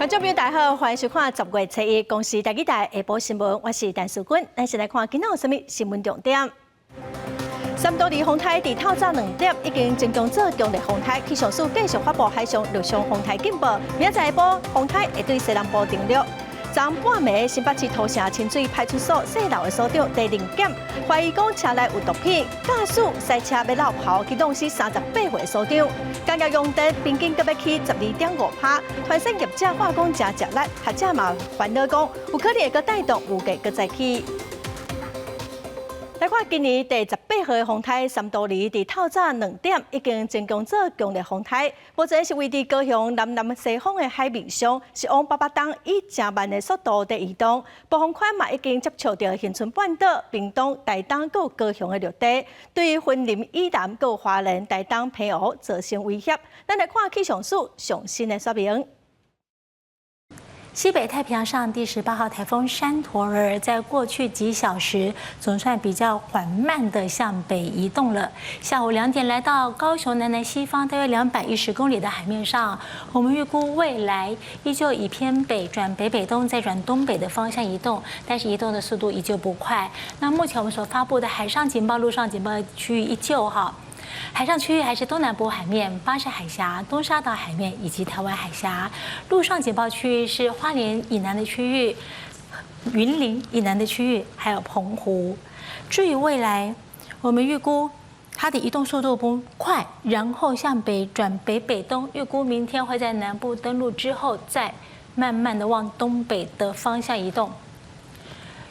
观众朋友大家好，欢迎收看10月7日公视台记台下晡新闻，我是陈淑君。咱先来看今仔有什么新闻重点。三多利风台伫透早2点已经增强做强烈风台，气象署继续发布海上陆上风台警报。明仔载下晡，风台会对西南部登陆。昨半暝，新北市土城清水派出所4楼的所长第2检，怀疑讲车内有毒品，驾驶赛车要绕跑，机动是38岁所长。工业用电平均阁要起12.5%，团产业者化工真吃力，学者嘛烦恼讲，有可能会阁带动物价阁再起。来看今年第18号的风台三多利，伫透早2点已经增强做强烈风台，目前是位伫高雄南西方的海面上，是往北东以正慢的速度在移动。暴风圈嘛已经接触到恒春半岛、屏东、台东、佮高雄的陆地，对于云林以南、佮花莲、台东、澎湖造成威胁。咱来看气象署上新的说明。西北太平洋上第18号台风山陀儿，在过去几小时总算比较缓慢地向北移动了。下午2点来到高雄南西方大约210公里的海面上，我们预估未来依旧以偏北转北北东再转东北的方向移动，但是移动的速度依旧不快。那目前我们所发布的海上警报、陆上警报区域依旧哈。海上区域还是东南部海面、巴士海峡、东沙岛海面以及台湾海峡。陆上警报区域是花莲以南的区域、云林以南的区域，还有澎湖。至于未来，我们预估它的移动速度不快，然后向北转北北东，预估明天会在南部登陆之后，再慢慢的往东北的方向移动。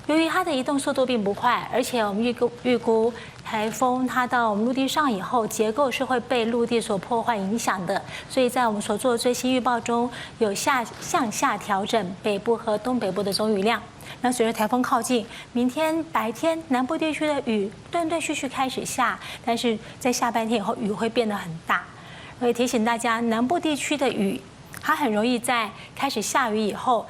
由于它的移动速度并不快，而且我们预估台风它到我们陆地上以后，结构是会被陆地所破坏影响的，所以在我们所做的最新预报中有向下调整北部和东北部的总雨量。那随着台风靠近，明天白天南部地区的雨断断续续开始下，但是在下半天以后雨会变得很大。我也提醒大家，南部地区的雨，它很容易在开始下雨以后，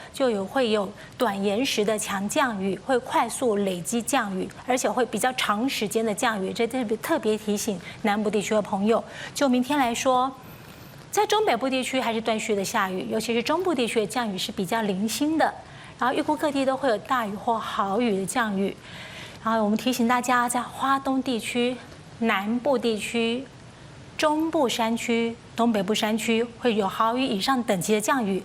会有短延时的强降雨，会快速累积降雨，而且会比较长时间的降雨。这特别提醒南部地区的朋友。就明天来说，在中北部地区还是断续的下雨，尤其是中部地区的降雨是比较零星的。然后预估各地都会有大雨或豪雨的降雨。然后我们提醒大家，在花东地区、南部地区、中部山区、东北部山区会有豪雨以上等级的降雨。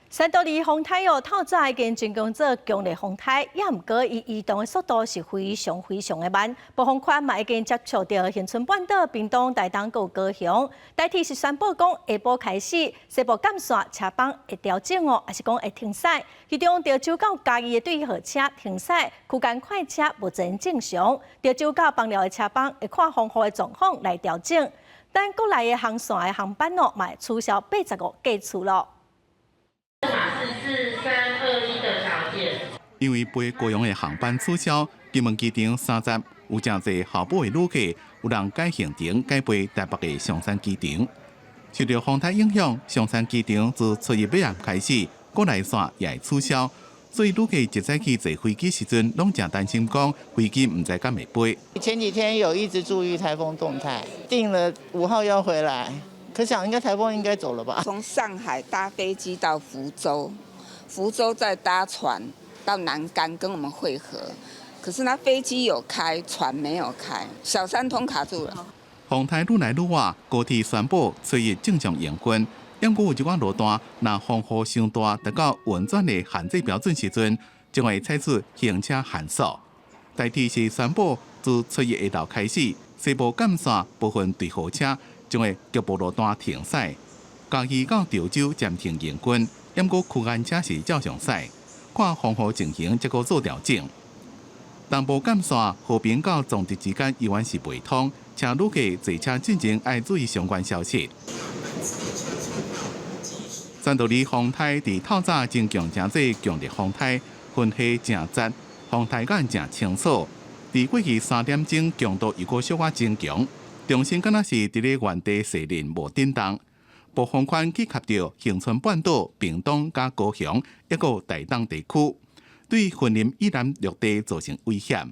三多利风台透早已经增强做强烈风台，也毋过伊移动的速度是非常的慢。暴风圈嘛已经接触到恒春半岛、屏东、台东、佮高雄。代替是宣布讲下晡开始，西部干线车帮会调整还是讲会停驶？其中潮州到嘉义的对号车停驶，区间快车目前正常。潮州到枋寮的车帮会看风雨的状况来调整。但国内的航线的航班嘛会取消85架次咯。码是4321的小姐。因为飞高雄的航班取消，金门机场3站有真侪候补的旅客，有人改行程改飞台北的松山机场。受到风台影响，松山机场自初一尾暗开始，国内线也会取消，所以旅客一早起坐飞机时阵，拢真担心讲飞机唔知敢会飞。前几天有一直注意台风动态，定了5号要回来。可想应该台风应该走了吧？从上海搭飞机到福州，福州再搭船到南竿跟我们会合。可是那飞机有开，船没有开，小三通卡住了。风台愈来愈晚，高铁宣布初一正常营运。因过有一寡路段，若风雨伤大，达到运转的限制标准时阵，将会采取行车限速。代替是宣布自初一下昼开始，西部干线部分对号车将会局部路段停驶，嘉义到潮州暂停营运，因过区间车是照常驶，看风雨情形再做调整。东部干线和平到总值之间依然是未通，请旅客坐车进前要注意相关消息。三多利风台伫透早增强真济强烈风台，云系正杂，风台眼正清楚。伫过去3点钟强度又搁小可增强。重心敢若是伫咧原地势力无震动，暴风圈去夹到恒春半岛、屏东加高雄，一个台东地区，对云林以南陆地造成威胁。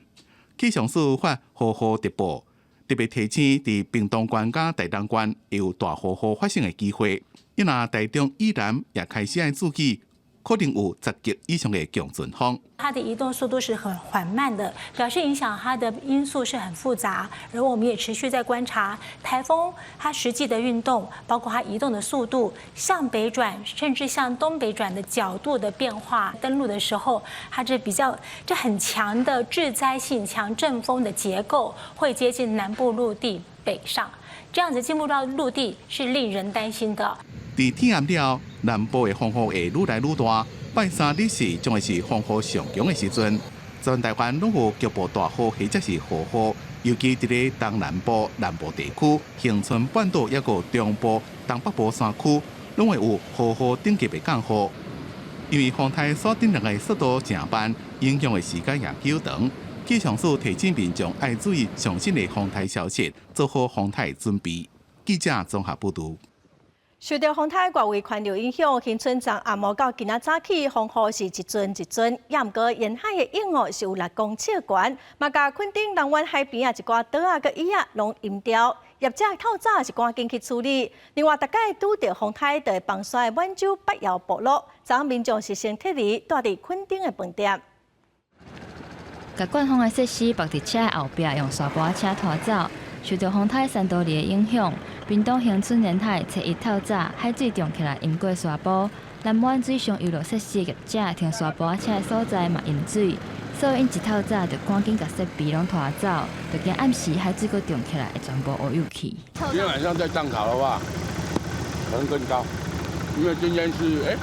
气象署发豪雨特报，特别提醒伫屏东县加台东县有大豪雨发生的机会。伊若台中以南也开始爱注意，可能有10级以上的强阵风。它的移动速度是很缓慢的，表示影响它的因素是很复杂。而我们也持续在观察台风它实际的运动，包括它移动的速度、向北转甚至向东北转的角度的变化。登陆的时候，它这很强的致灾性强阵风的结构，会接近南部陆地北上，这样子进入到陆地是令人担心的。伫天暗了，南部的风雨会愈来愈大。拜三日时将会是风雨上强的时阵，全台湾拢有局部大雨或者是豪雨，尤其伫咧东南部、南部地区、恒春半岛抑个中部、东北部山区，拢会有豪雨等级的降雨。因为风台所顶两个速度正慢，影响的时间也久长。气象署提醒民众爱注意上新的风台消息，做好风台准备。记者综合报道。受到风台外围环流影响，恒春从暗晡到今仔早起，风雨是一阵一阵。也毋过沿海的烟雾是有6公尺悬，嘛甲垦丁南湾海边一寡岛仔佮伊拢淹掉。业者透早是赶紧去处理。另外，大概拄到风台，就会放山的满洲北窑部落，昨民众是先撤离，住伫垦丁的饭店。甲灌风的设施绑伫车的后壁，用沙坡车拖走。受到风台山多里的影响，屏东恒春沿海初一透早海水涨起来，淹过沙坡。南湾水上游乐设施业者停沙坡车的所在嘛淹水，所以因一透早就赶紧甲设备拢拖走，就惊暗时海水阁涨起来，会全部污入去。今天晚上再涨潮的话，可能更高，因为今天是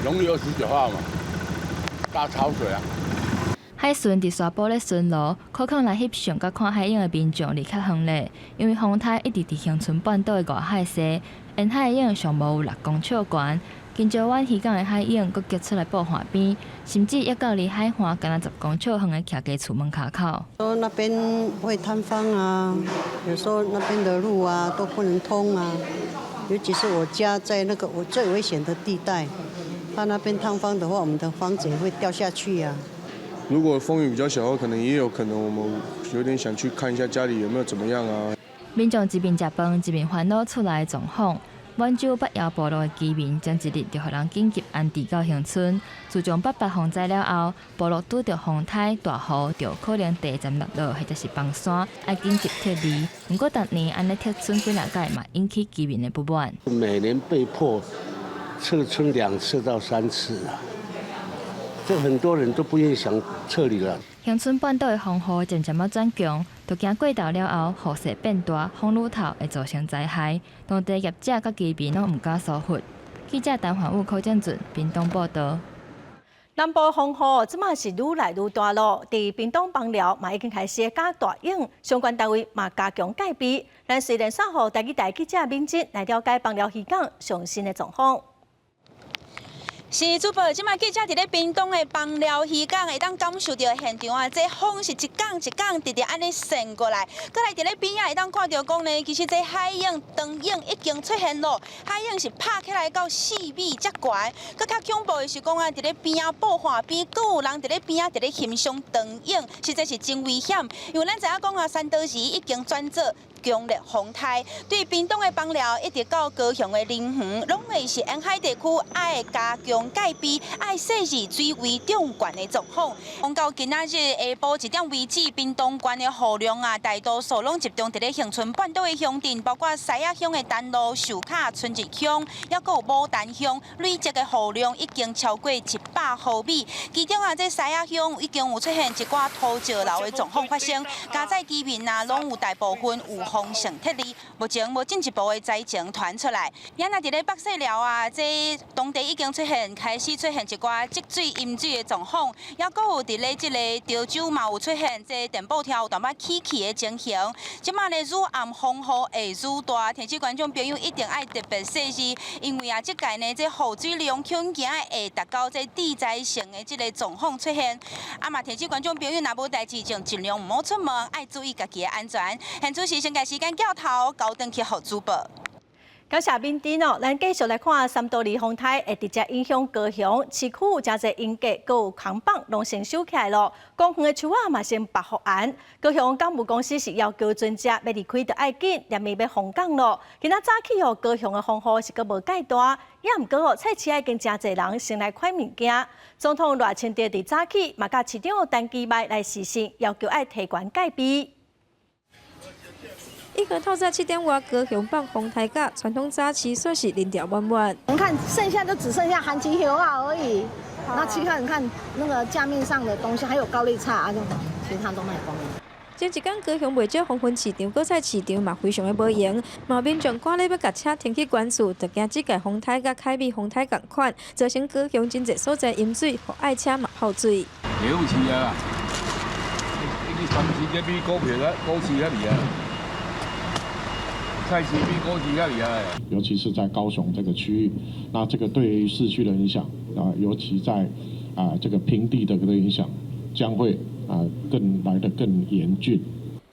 农历29号嘛，大潮水啊。海巡伫沙坡咧巡逻，可能来翕相甲看海影的民众离较远咧，因为风台一直伫恒春半岛的外海西，沿海影上无有6公尺悬。金石湾渔港的海影阁激出来报海边，甚至一到离海岸敢若10公尺远的徛家厝门口口。说那边会坍方啊，有时候那边的路啊都不能通啊，尤其是我家在那个我最危险的地带，怕那边坍方的话，我们的房子也会掉下去啊。如果风雨比较小，可能也有可能我们有点想去看一下家里有没有怎么样啊。民众一边食饭，一边烦恼厝内的状况。满洲北窑部落的居民将一日就互人紧急安置到恒春。自从88风灾了后，部落拄着风台、大雨，就可能地站落落或者是崩山，要紧急撤离。不过，逐年安尼撤村几两届嘛，引起居民的不满。每年被迫撤村2次到3次啊。这很多人都不愿意想撤离了。恒春半岛的风雨渐渐要转强，就惊过头了后，雨势变大，风愈透会造成灾害。当地业者甲居民拢唔敢疏忽。记者陈焕武、柯建俊，屏东报道。南部风雨即马是愈来愈大咯，伫屏东邦寮嘛已经开始加大影，相关单位嘛加强戒备。咱虽然稍后台记者敏捷来了解邦寮渔港上新的状况。是主播，即马记者伫咧屏东的邦寮渔港，会当感受到现场啊，这风是一港一港直直安尼旋过来。过来伫咧边啊，会当看到讲呢，其实这海影、长影已经出现咯。海影是拍起来到4米遮悬，搁较恐怖的是讲啊，伫咧边啊报海边，搁有人伫咧边啊伫咧欣赏长影，实在是真危险。因为咱知影讲啊，山多时已经转做强烈风台，对屏东的邦寮一直到高雄的林园，拢会是沿海地区爱加强戒备，爱设置水位中悬的状况。到今仔日下晡1点为止，屏东县的雨量啊，大多数拢集中伫咧恒春半岛的乡镇，包括西仔乡的丹路、寿卡、春日乡，还有牡丹乡，累积的雨量已经超过100毫米。其中啊，这西仔乡已经有出现一寡土石流的状况发生，加在居民啊，拢有大部分有风险撤离。目前无进一步的灾情传出来。也那伫咧北势寮啊，这当地已经开始出现一寡积水淹水的状况，也搁有伫咧即个潮州嘛有出现这电报条有淡薄起气的情形。即马呢，愈暗风雨会愈大，天气观众朋友一定爱特别细致，因为啊，即届呢，这雨水量恐惊会达到这地灾性的即个状况出现。啊嘛，天气观众朋友若无代志，就尽量唔好出门，爱注意家己的安全。现主是先把时间交头，交转去给主播。感谢民电哦，咱继续来看三多利风台会直接影响高雄市区有真侪严格，佮有扛棒拢先收起来咯。公园的树仔嘛先拔复原。高雄港务公司是要求专家要离开就爱紧，连咪要封港咯。今仔早起哦，高雄的风雨是佮无介大，也毋过哦，菜市已经真侪人先来买物件。总统赖清德伫早起嘛，甲市长陈其迈来示信，要求爱提悬戒备。一盒套餐7点外，高雄棒红台价传统早期算是人潮满满。你看，剩下就只剩下韩吉油啊而已。那其他你看那个架面上的东西，还有高丽菜啊，就其他都卖光了。前一天高雄袂少红粉市场、果菜市场嘛非常的无闲，嘛民众赶咧要甲车停去关厝，就惊即个风台甲凯美风台同款，造成高雄真侪所在淹水，互爱车嘛泡水。了不起啊！你三市这比股票股市较厉害。菜市比高级较厉害，尤其是在高雄这个区域，那这个对于市区的影响尤其在这个平地的影响，将会更来得更严峻。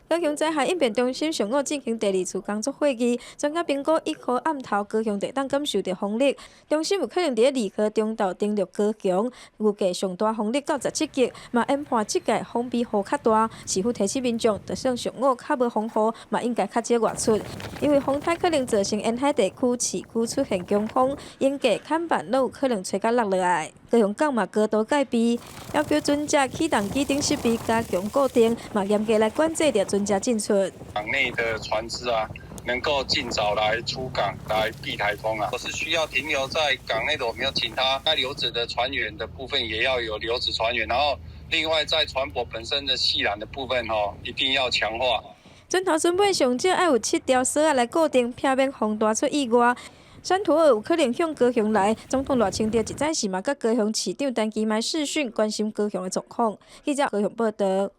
高雄灾害应变中心上午进行第2次工作会议，专家评估1号暗头高雄地当感受到风力，中心有可能伫2号中昼登陆高雄，预计上大风力97级，嘛研判即届风比雨较大，市府提醒民众，就算上午较无风雨，嘛应该较少外出，因为风台可能造成沿海地区市区出现强风，沿街看板都有可能吹甲落落来。高雄港嘛高度戒备，要求专家启动机顶设备加强固定，嘛严格来管制着专家进出。港内的船只啊，能够尽早来出港来避台风啊。或是需要停留在港内的，我们要请他该留职的船员的部分也要有留职船员，然后另外在船舶本身的系缆的部分一定要强化。船头准备上少要有7条绳仔来固定，避免风大出意外。山图尔有可能向高雄来，总统赖清德一早时嘛，甲高雄市长陈其迈视讯，关心高雄的状况。记者高雄报道。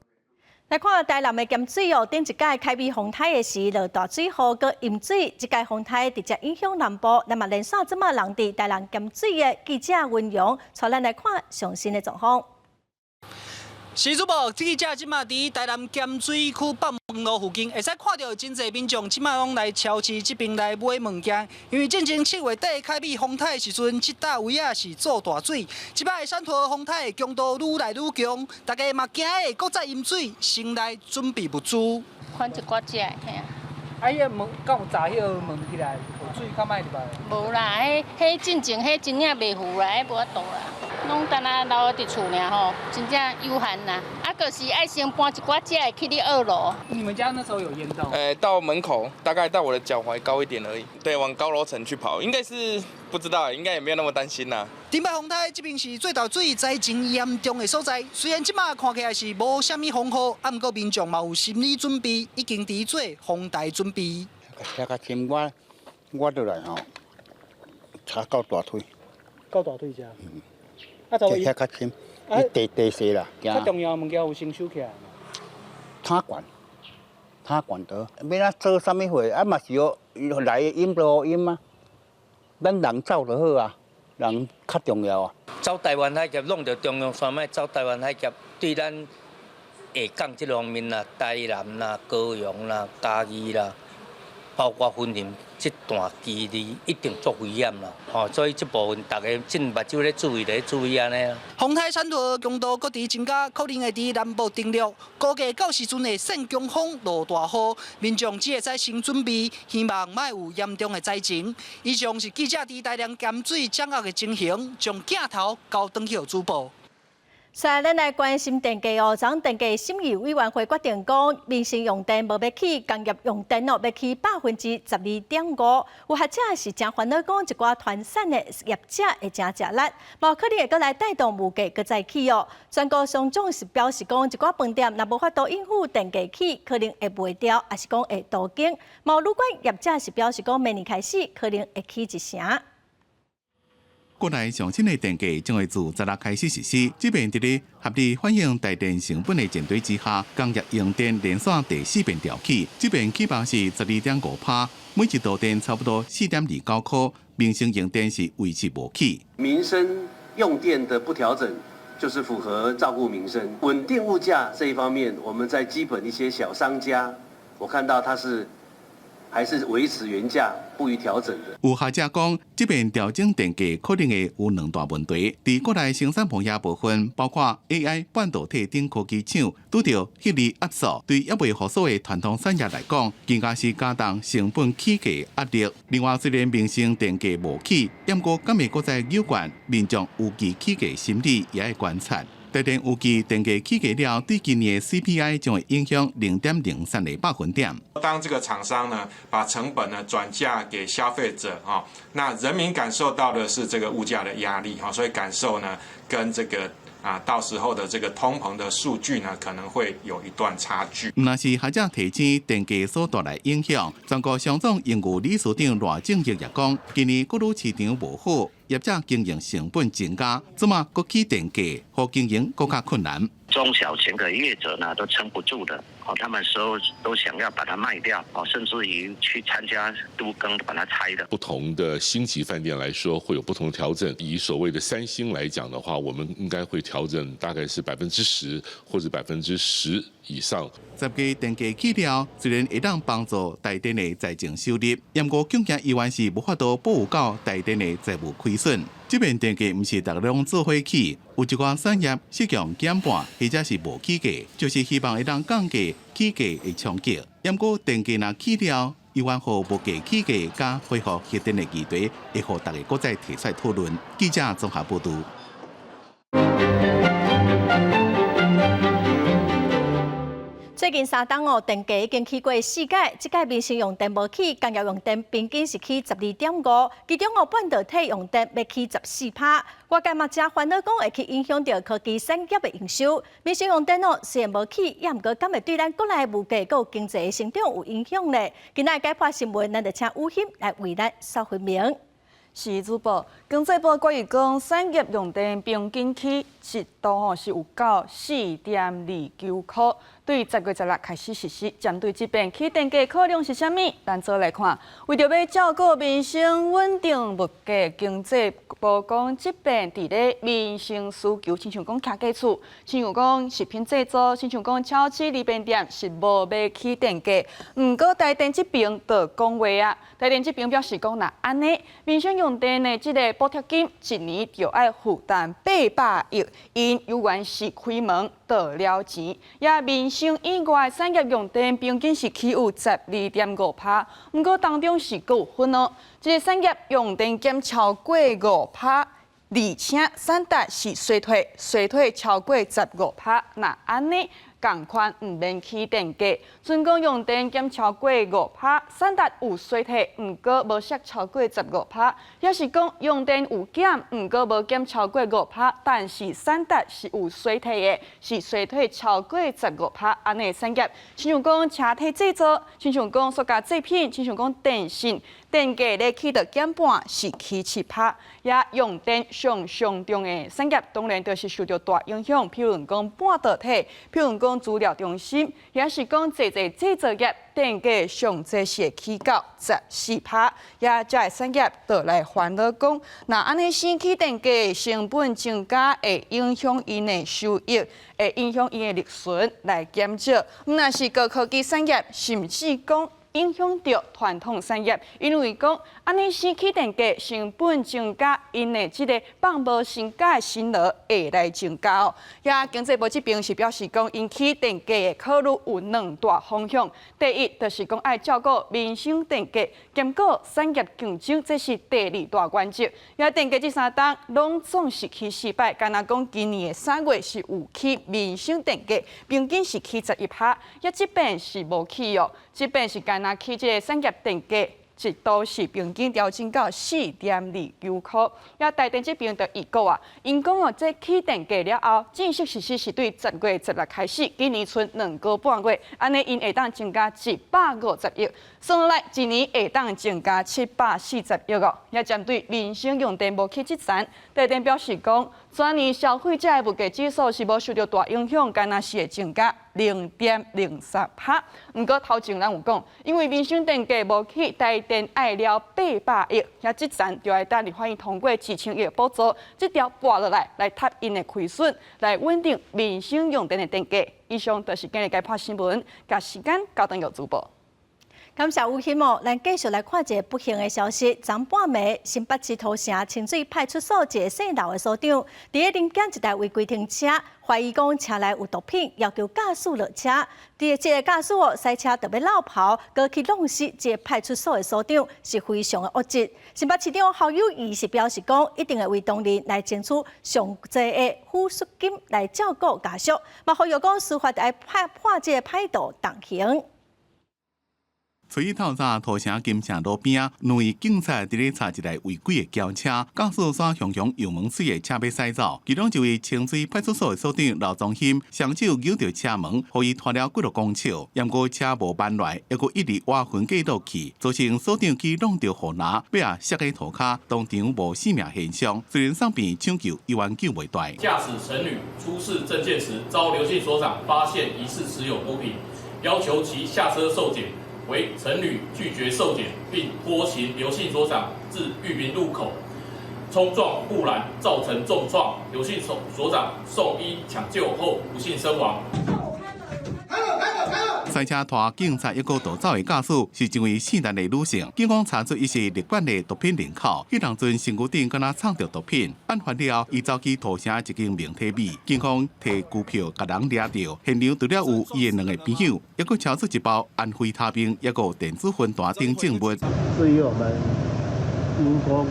来看台南的咸水哦，顶一届凯美风台的时落大水雨，佮淹水，这届风台直接影响南部，那么连续这么人伫台南咸水的记者运用，带咱来看上新的状况。时主报记者即马伫台南咸水区北门路附近，会使看到真侪民众即马拢来超市这边来买物件，因为进前7月底凯美风台的时阵，这搭位啊是做大水，即摆山头风台的强度愈来愈强，大家嘛惊会搁再淹水，先来准备物资。款一寡只，嘿啊。啊，伊个门敢有炸迄个门起来，有水较歹入来。无啦，迄进前迄真正袂糊啦，迄无法度啦。拢单啊留伫厝尔吼，真正有限啦。啊，就是爱先搬一寡只去你2楼。你们家那时候有淹到？到门口，大概到我的脚踝高一点而已。对，往高楼层去跑，应该是不知道，应该也没有那么担心啦。顶摆风台这边是最大水灾情严重的所在，虽然即马看起来是无啥物风雨，啊，毋过民众嘛有心理准备，已经伫做防台准备。遐较深，我倒来吼，差到大腿。到大腿遮。啊，遐较深，伊地细啦。较重要物件有先收起来。摊管得，要哪做啥物货，啊嘛是要来淹就淹啊，咱人走就好啊，人较重要啊。走台湾海峡弄到中央山脉，走台湾海峡对咱下港这方面啦，台南啦、高雄啦、嘉义啦，包括云林这段距离一定足危险啦。所以这部分大家真目睭咧注意安尼啦。风台山头强度搁伫增加，可能会伫南部登陆，估计到时阵会扇强风、落大雨，民众只会使先准备，希望莫有严重的灾情。以上是记者伫台南咸水掌握的情形，将镜头交转去主播。咱来关心电价哦，昨电价审议委员会决定讲，民生用电无要起，工业用电要起12.5%。有学者是真烦恼，讲一寡团散的业者会真吃力，无可能会搁来带动物价搁再起哦。全国商总是表示讲，一寡饭店若无法度应付电价起，可能会卖掉，还是讲会倒经。毛旅馆业者是表示讲，明年开始可能会起1成。国内上新的电价将会自10日开始实施。这边伫咧合理反映台电成本的前提之下，工业用电连续第4遍调起，这边起码是12.5%，每一度电差不多4.29块。民生用电是维持无起。民生用电的不调整，就是符合照顾民生、稳定物价这一方面，我们在基本一些小商家，我看到他是还是维持原价不予调整的。有学者讲，这边调整电价可能会有两大问题。在国内生产分野部分，包括 AI、半导体等科技厂，拄到迄类压缩，对还未复苏的传统产业来讲，更加是加重成本起价压力。另外，虽然民生电价无起，不过敢会搁再有关民众有期起价心理也要观察。台电预计电价起价了，对今年的 CPI 将会影响0.03个百分点。当这个厂商呢把成本呢转嫁给消费者啊，那人民感受到的是这个物价的压力哈，所以感受呢跟这个到时候的这个通膨的数据呢可能会有一段差距。那是学者提醒电价所带来影响。全国上总营务理事长赖正义也讲，今年国内市场无好。业者经营成本增加，怎么国起电价，和经营更加困难。中小型的业者呢，都撑不住的，他们都想要把它卖掉，甚至于去参加都更把它拆的。不同的星级饭店来说，会有不同的调整。以所谓的3星来讲的话，我们应该会调整大概是10%或者10%以上。10个电价起了，虽然会当帮助台电的财政收入，不过恐惊依然是无法度保护到台电的财务亏损。这边电价不是大家拢做伙起，有一寡产业适用减半，或者是无起价，就是希望会当降价、起价的冲击。不过电价若起了，有关和无价起价加恢复核电的议题，会和大家搁再提出来讨论。记者综合报道。最近3档电价已经起过4届，这届民生用电无起，工业用电平均是起12.5%，其中半导体用电要起14%。外界嘛真烦恼讲会去影响到科技产业的营收。民生用电虽然无起，也毋过敢会对咱国内物价佮经济成长有影响呢？今仔解剖新闻，咱就请吴欣来为咱稍分明。是主播，经济部关于讲产业用电平均起1度是有到4.29块，对10月16开始实施。针对这边起电价考量是啥物？咱做来看，为着要照顾民生稳定物价，经济部讲这边伫咧民生需求，亲像讲徛家厝，亲像讲食品制作，亲像讲超市、利便店是无要起电价。毋过台电这边就讲话啊，台电这边表示讲，若安尼民生用电的这个补贴金一年就要负担800亿，因有关是开门得了钱。也民生以外产业用电平均是起有12.5%，不过当中是有分哦，这个产业用电减超过5%，而且产值是衰退超过15%，那安尼？共款唔免起电价，准讲用电减超过5%，产值有衰退，毋过无缩超过15%，也是讲用电有减，毋过无减超过5%，但是产值是有衰退的，是衰退超过15%，安尼产业，亲像讲车体制作，亲像讲塑胶制品，亲像讲电信。电价咧起到减半，是起7%，也用电上重的产业，当然就是受到大影响。譬如讲半导体，譬如讲资料中心，也是讲制作业电价上最是会起到14%，也这产业就来烦恼讲，那安尼升起电价成本增加，会影响因的收益，会影响因的利润来减少。那是个科技产业，甚至讲。影响到传统产业，因为讲安尼升起电价成本增加，因的这个放无成价的新额会来增加哦。也经济部这边是表示讲，因起电价的考虑有2大方向。第一，就是讲爱照顾民生电价，兼顾产业竞争，这是第2大关键。也电价这3档拢总是起4%，敢若讲今年的3月是有起民生电价，平均是起11%，也这边是无起哦，这边是干。那起这个产业电价1度是平均调整到4.29块。也台电这边就预告啊，因讲哦，这起电价了后，正式实施是对10月16开始，今年剩2个半月，安尼因会当增加150亿，算落来一年会当增加740亿哦。也针对民生用电无起这层，台电表示讲，全年消费者的物价指数是无受到大影响，敢若是会增加0.03%。不过头前咱有讲，因为民生电价无起，台电爱了800亿，也这层就要等立法院通过2000亿的补助，这条拨落来贴因的亏损，来稳定民生用电的电价。以上就是今日解剖新闻，甲时间交等由主播。感谢有心哦，咱继续来看一个不幸的消息。昨半暝，新北市土城清水派出所一个姓刘的所长，伫个临检一台违规停车，怀疑讲车内有毒品，要求驾驶落车。这个驾驶哦，赛车特别落跑，过去弄死这个派出所的所长，是非常的恶质。新北市长侯友宜是表示讲，一定会为当日来争取上济的抚恤金来照顾家属，嘛呼吁讲司法来破这个歹徒动刑。随透早土城金城路边，两位警察伫咧查一台违规的轿车，驾驶煞熊熊油门水的车要驶走，其中一位清水派出所的所长刘忠兴双手扭着车门，互伊拖了几落公尺，然过车无慢来，还佫一直挖痕过倒去，造成所长去弄着护拿，尾啊摔喺涂骹，当场无性命现象，虽然送病抢救，医院救袂大。驾驶陈女出示证件时，遭刘姓所长发现疑似持有毒品，要求其下车受检。为陈女拒绝受检，并拖行刘姓所长至裕民路口，冲撞护栏，造成重创。刘姓所长送医抢救后不幸身亡。赛车拖警察一个逃走的驾驶是一位姓陈的女性，警方查出伊是立管的毒品人口。迄当阵身躯顶敢若藏着毒品，案发了，伊走去土城一间名体美，警方摕股票甲人抓着，现场除了有伊的两个朋友，还佫敲出一包安非他命，还佫电子烟弹等证物。至于我们因公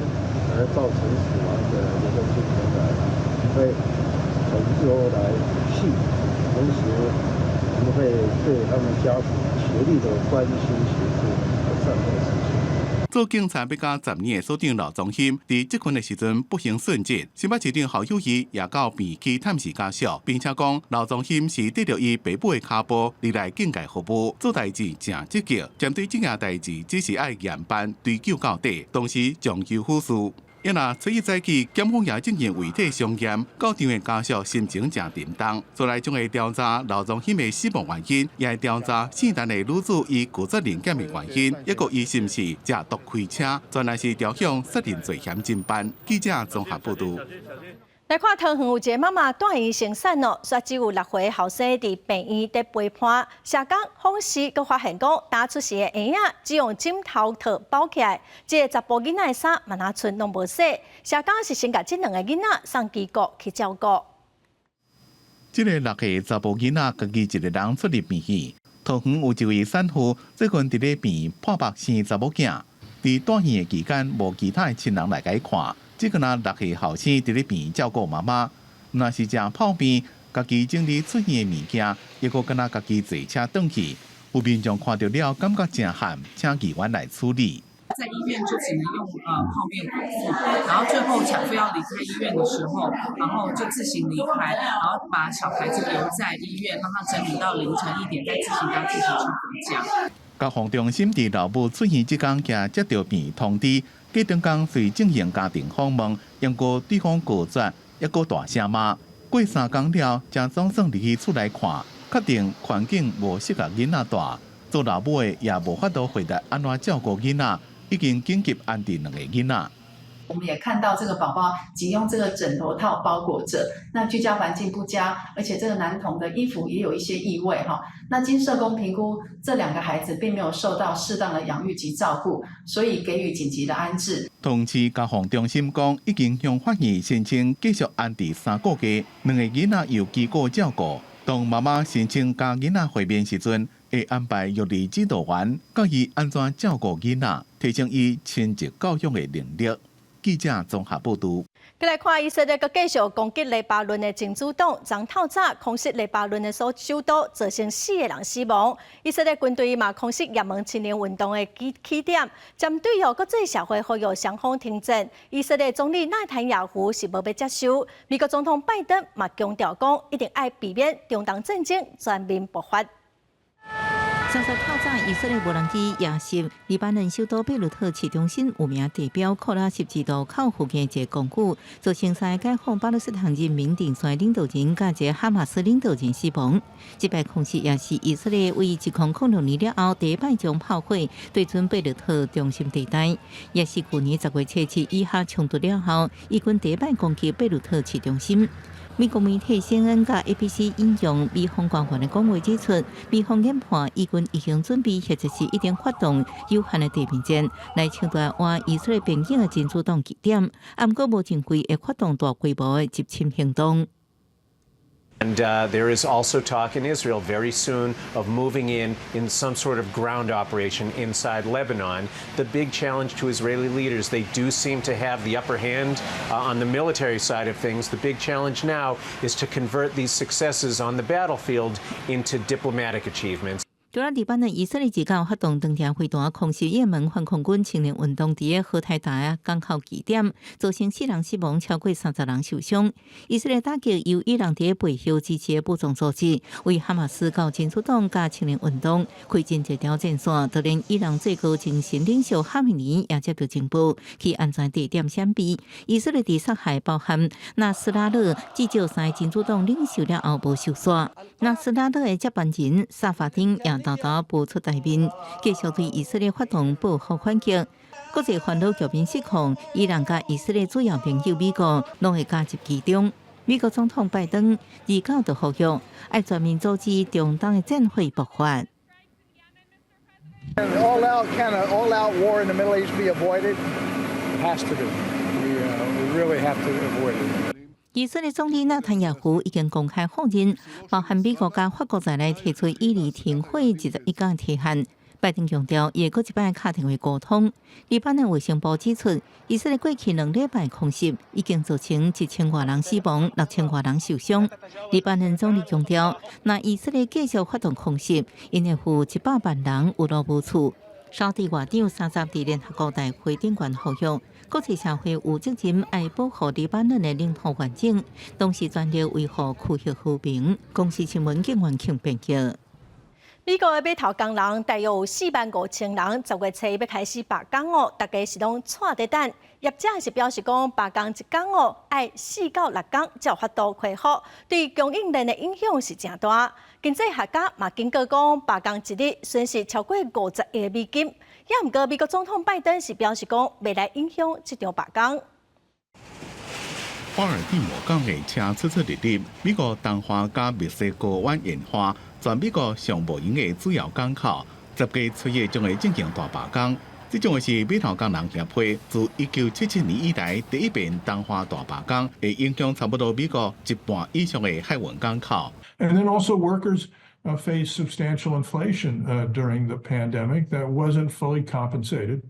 而造成死亡的这个病人呢，会从优来细，同时。我们会对他们家属全力的关心协助和善后事情。做警察要加10年的所长刘忠兴，伫执勤的时阵不幸殉职。新北市长侯友宜也到病区探视家属，并且讲刘忠兴是得到伊爸母的卡波，历来警戒服务，做代志正积极。针对这件代志，只是爱严办追究到底，同时将就赴死。因若初一早起，检方也进行遗体相验，到场的家属心情正沉重。再来将会调查刘忠兴的死亡原因，也会调查姓陈的女子伊拒绝临检的原因，一个伊是毋是借毒开车，全来是调向杀人罪嫌侦办。记者综合报道。来看桃园有一个妈妈断医生产哦，却只有6岁后生伫病院伫陪伴。社工访视，佮发现讲打出时的婴仔只用枕头套包起来，这个查甫囡仔的衫嘛哪寸拢无洗。社工是先甲这2个囡仔送机构去照顾。这个6岁查甫囡仔家己一个人出入病院，桃园有一位产妇最近伫咧病破腹生查某囝，伫住院的期间无其他的亲人来甲伊看。只个那6岁后生伫咧边照顾妈妈，若是食泡面，家己整理出现的物件，抑个敢若家己坐车转去。有民众看到了，感觉真寒，请议员来处理。在医院就只能用泡面果腹，然后最后产妇要离开医院的时候，然后就自行离开，然后把小孩子留在医院，让他整理到凌晨1点，再自行搭自行车回家。甲防中心伫老母出院即天，也接到病通知。隔顿工随进行家庭访问，因过对方拒绝，抑个大声骂。过3天了，才总算入去厝内看，确定环境无适合囡仔大。做老母的也无法度回答安怎照顾囡仔，已经紧急安置2个囡仔。我们也看到这个宝宝仅用这个枕头套包裹着，那居家环境不佳，而且这个男童的衣服也有一些异味哈。那经社工评估，这2个孩子并没有受到适当的养育及照顾，所以给予紧急的安置。同市家防中心讲，已经向法院申请继续安置3个月，2个囡仔由机构照顾。当妈妈申请甲囡仔会面时阵，会安排育儿指导员教伊安怎照顾囡仔，提升伊亲子教育的能力。记者综合报道。再来看以色列，佮继续攻击黎巴嫩的真主党，昨透早空袭黎巴嫩的首都，造成4个人死亡。以色列军队嘛空袭也门青年运动的起点，针对国际社会呼吁双方停战。以色列总理纳坦雅胡是无要接受，美国总统拜登嘛强调讲，一定要避免中东战争全面爆发。30透早，以色列无人机夜袭黎巴嫩首都贝鲁特市中心有名地标库拉十字路口附近一个公寓，造成3个解放巴勒斯坦人民顶线领导人甲一个哈马斯领导人死亡。这摆空袭也是以色列为1006年了后第一摆将炮火对准贝鲁特中心地带，也是去年10月7日以下冲突了后，以军第一摆攻击贝鲁特市中心。美国媒体 CNN 甲 ABC 引用美方官员的讲话指出，美方研判伊军已经准备或者是一定发动有限的地面战来抢夺换以色列边境的真主党据点，啊，不过无正规会发动大规模的入侵行动。 And there is also talk in Israel very soon of moving in some sort of ground operation inside Lebanon. The big challenge to Israeli leaders, they do seem to have the upper hand on the military side of things. The big challenge now is to convert these successes on the battlefield into diplomatic achievements. 除了黎巴嫩以色列自教发动长条飞弹空袭也门反恐军青年运动伫个荷台达港口据点，造成4人死亡，超过30人受伤。以色列打击由伊朗伫个背后支持的武装组织，为哈马斯搞真主党甲青年运动开展一条战线。就连伊朗最高精神领袖哈梅尼也接到情报，去安全地点闪避。以色列伫杀害包含纳斯拉勒至少3个真主党领袖了后无受煞。纳斯拉勒的接班人萨法丁也大大步出台面，继续对以色列发动报复反击。国际烦恼局面失控，伊朗甲以色列主要朋友美国拢会加入其中。美国总统拜登29就呼吁，要全面阻止中东的战火爆发。All-out war in the Middle East be avoided? It has to be. We really have to avoid it. 以色列总理纳坦雅胡已经公开否认，包含美国甲法国在内提出伊犁停火21天提限。拜登强调，也搁一摆打电话沟通。黎巴嫩卫生部指出，以色列过去2礼拜空袭已经造成1000多人死亡，6000多人受伤。黎巴嫩总理强调，若以色列继续发动空袭，因会有100万人有路无厝。沙地外长30日联合国大会顶悬呼吁，国际社会有责任爱保护黎巴嫩的领土完整，同时全力维护区域和平。公司新闻警员庆编辑。美国的码头工人大约有45000人，10月初要开始罢工哦，大家是拢带在等。业者是表示讲，罢工一天哦，要4到6天才有法度恢复，对供应链的影响是真大。经济学家嘛警告讲，罢工一日损失超过50亿美金。也毋过，美国总统拜登是表示讲，未来影响这场罢工。巴尔的摩港的车出日日，美国东华加墨西哥湾沿海，全美国上无营的主要港口，10月初日将会进行大罢工。这种是码头工人协会自1977年以来第一遍东华大罢工，会影响差不多美国一半以上的海运港口。And then also workers faced substantial inflation during the pandemic that wasn't fully compensated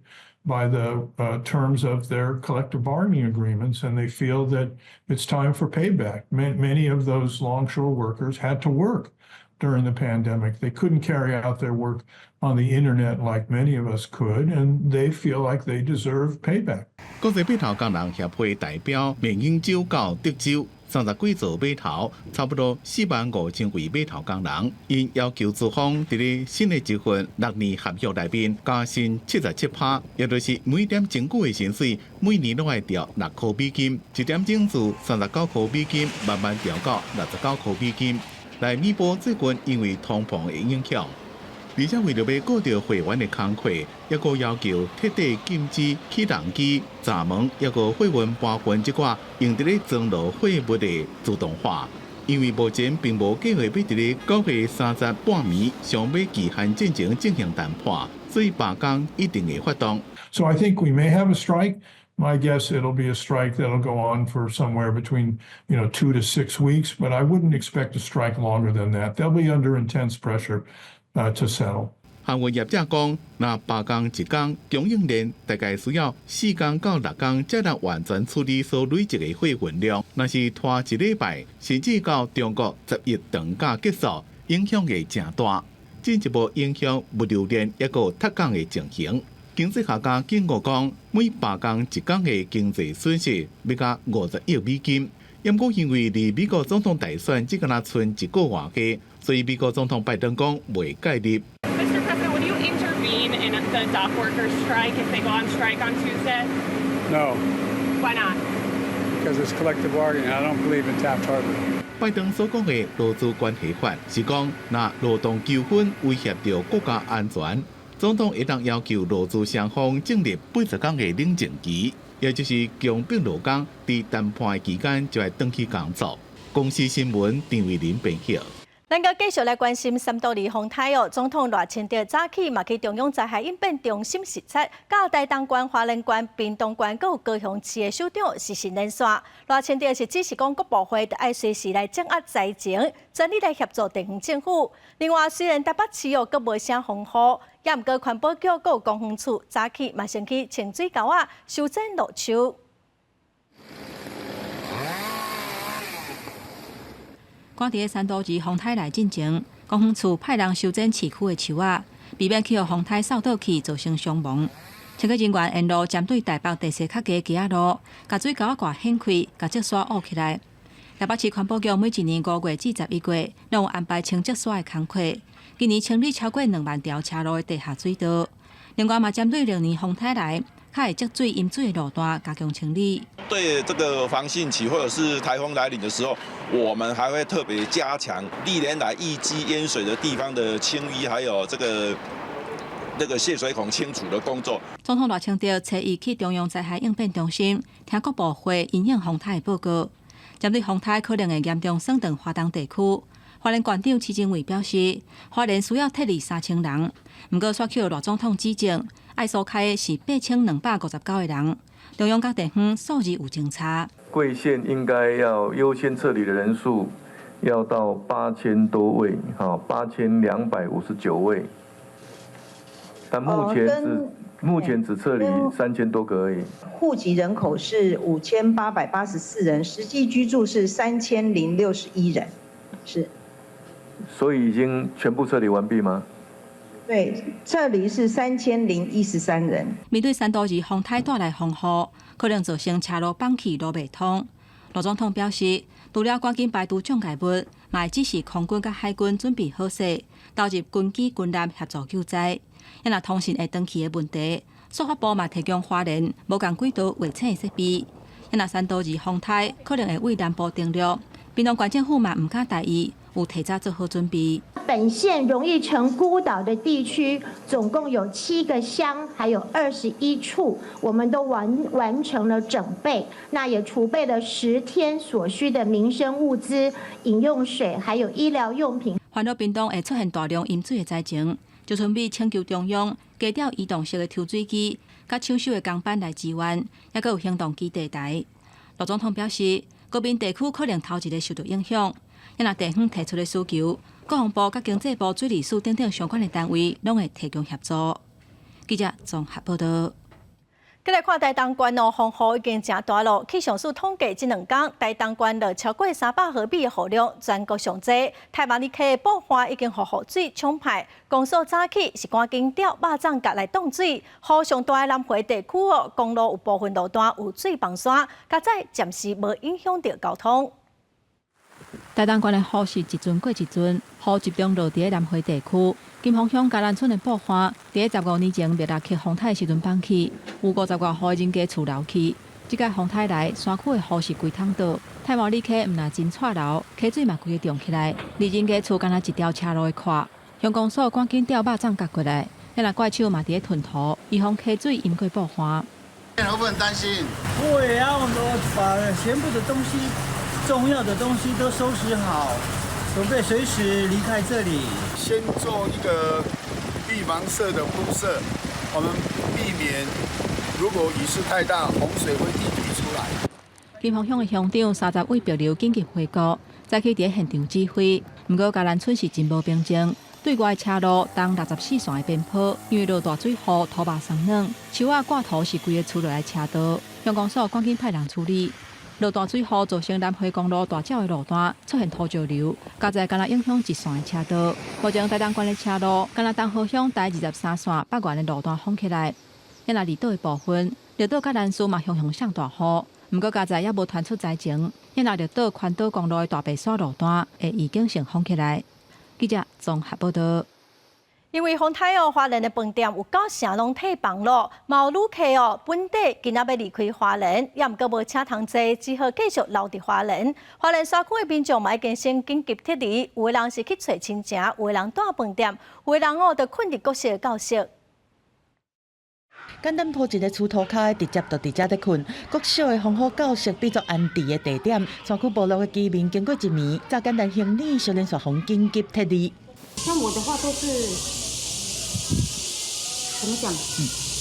by the terms of their collective bargaining agreements, and they feel that it's time for payback. Many of those longshore workers had to work during the pandemic. They couldn't carry out their work on the internet like many of us could, and they feel like they deserve payback. 国际码头工人协会代表缅因州到德州30几座码头，差不多45000位码头工人，因要求资方伫咧新的一份6年合约内面加薪77%，也就是每点真久的薪水每年拢要调6块美金，一点钟自39块美金慢慢调到69块美金，来弥补最近因为通膨的影响。而且为了要顾到会员的工课，也个要求彻底禁止起重机、闸门，也个会员搬运一寡用伫咧装落货物的自动化。因为目前并无计划要伫咧9月30半暝上尾期限进行谈判，所以罢工一定会发动。So I think we may have a strike. My guess it'll be a strike that'll go on for somewhere between 2 to 6 weeks, but I wouldn't expect a strike longer than that. They'll be under intense pressure to settle. 航运业者讲，若罢工一天，供应链大概需要4天到6天才能完全处理所累积的货运量。若是拖1礼拜，甚至到中国10月长假结束，影响会真大，进一步影响物流链也个脱岗的情形。经济学家警告讲，每罢工一天的经济损失要到50亿美金。不过因为离美国总统大选只敢若剩1个月多，所以美国总统拜登讲袂介入。Mr. President, would you intervene in the dock workers' strike if they go on strike on Tuesday? No. Why not? Because it's collective bargaining. I don't believe in Taft-Hartley. 拜登所讲的劳资关系法是讲，若劳动纠纷威胁到国家安全，总统会当要求劳资双方建立80天的冷静期。也就是强迫劳工伫谈判期间就会登去工作。公司新闻张伟林编辑。咱个继续来关心3都2风台哦，总统赖清德早起嘛去中央灾害应变中心视察，甲台东县、花莲县、屏东县，佮有高雄市的首长实施演说。赖清德是指示讲各部会要随时来掌握灾情，全力来协助地方政府。另外，虽然台北市哦，佮无啥风雨，也毋过环保局佮有公园处早起嘛先去清水沟啊修整路树。赶伫3都2风台来进前，公园处派人修整市区的树仔，避免去互风台扫倒去造成伤亡。清洁人员沿路针对台北地势较低的街仔路，甲水沟挂掀开，甲积沙捂起来。台北市环保局每一年5月至11月，拢有安排清积沙的工作。今年清理超过2万条车路的地下水道。另外嘛，针对明年风台来，较会积水淹水的路段加强清理。对这个防汛期或者是台风来临的时候，我们还会特别加强历年来淤积淹水的地方的清淤，还有这个泄水孔清除的工作。总统赖清德初一去中央灾害应变中心，听各部会因应风台的报告。针对风台可能会严重损断华东地区，花莲县长徐正伟表示，花莲需要撤离3000人，不过刷去赖总统指正，爱所开的是8259个人。中央各地方数字有侦查。贵县应该要优先撤离的人数要到8000多位，8259位，但目前只撤离3000多个而已。户籍人口是5884人，实际居住是3061人，是。所以已经全部撤离完毕吗？对，撤离是3013人。面对3都2风台带来风雨，可能造成车路放弃路袂通。罗总统表示，除了赶紧排除障碍物，嘛会指示空军甲海军准备好势，投入军机军舰协助救灾。也若通讯会断去的问题，速发部嘛提供花莲无共轨道卫星的设备。也若3都2风台可能会为南部登陆，屏东县政府嘛唔敢大意，有提早做好准备。本县容易成孤岛的地区，总共有7个乡，还有21处，我们都完成了整备。那也储备了10天所需的民生物资、饮用水，还有医疗用品。烦恼屏东会出现大量淹水的灾情，就准备请求中央加调移动式的抽水机，甲抢修的工班来支援，也阁有行动机地台。罗总统表示，高屏地区可能头一个受到影响。也若地方提出的需求，国防部、甲经济部、水利署等等相关的单位，拢会提供协助。记者综合报道。再来看台东县哦，风雨已经真大了。气象署统计，这2天台东县落超过300毫米的雨量，全国上济。台湾里溪的爆发已经予雨水冲排，公所早起是赶紧调肉粽角来挡水。雨上大的南回地区哦，公路有部分路段有水崩山，加在暂时无影响到交通。台东县的雨是一阵过一阵，雨集中落伫南回地区。金峰乡嘉兰村的爆发，伫15年前灭6级风台时阵放起，有50外户人家厝流去。即届风台来，山区的雨是规通倒，太茂里溪毋但真错流，溪水嘛规个涨起来，离人家厝敢若一条车路的宽。乡公所赶紧调肉粽夹过来，迄若怪手嘛伫咧吞吐，预防溪水淹过爆发。会不会很担心？不会啊，我们把全部的东西。重要的东西都收拾好，准备随时离开这里。先做一个预防色的铺设，我们避免如果雨势太大，洪水会溢溢出来。金峰乡的乡长30位标流紧急回国，早起伫现场指挥。不过嘉兰村是真无平静，对外的车路当64线的边坡，因为落大水雨，土马松软，树仔挂头是规个厝落来车道，乡公所赶紧派人处理。落大水雨造成南回公路大沼的路段出现土石流，加在敢若影响一线的车道。目前台东县的车路，敢若东河乡第23线北岸的路段封起来。也若离岛的部分，绿岛甲南苏嘛向上大雨，不过加在也无传出灾情。也若绿岛环岛公路的大白沙路段会已经先封起来。记者综合报道。因为风台哦，花莲的饭店有9成拢退房了，嘛有旅客哦本地今仔要离开花莲，也毋过无车通坐，只好继续留伫花莲。花莲山区的民众嘛已经先紧急撤离，有的人是去找亲情，有的人住饭店，有的人哦就困伫各式的教室。简单铺一个厝涂骹，直接就伫遮咧困。国小的防火教室变作安置的地点，山区部落的居民经过一暝，才简单行李小连续防紧急撤离。像我的话都是怎么讲？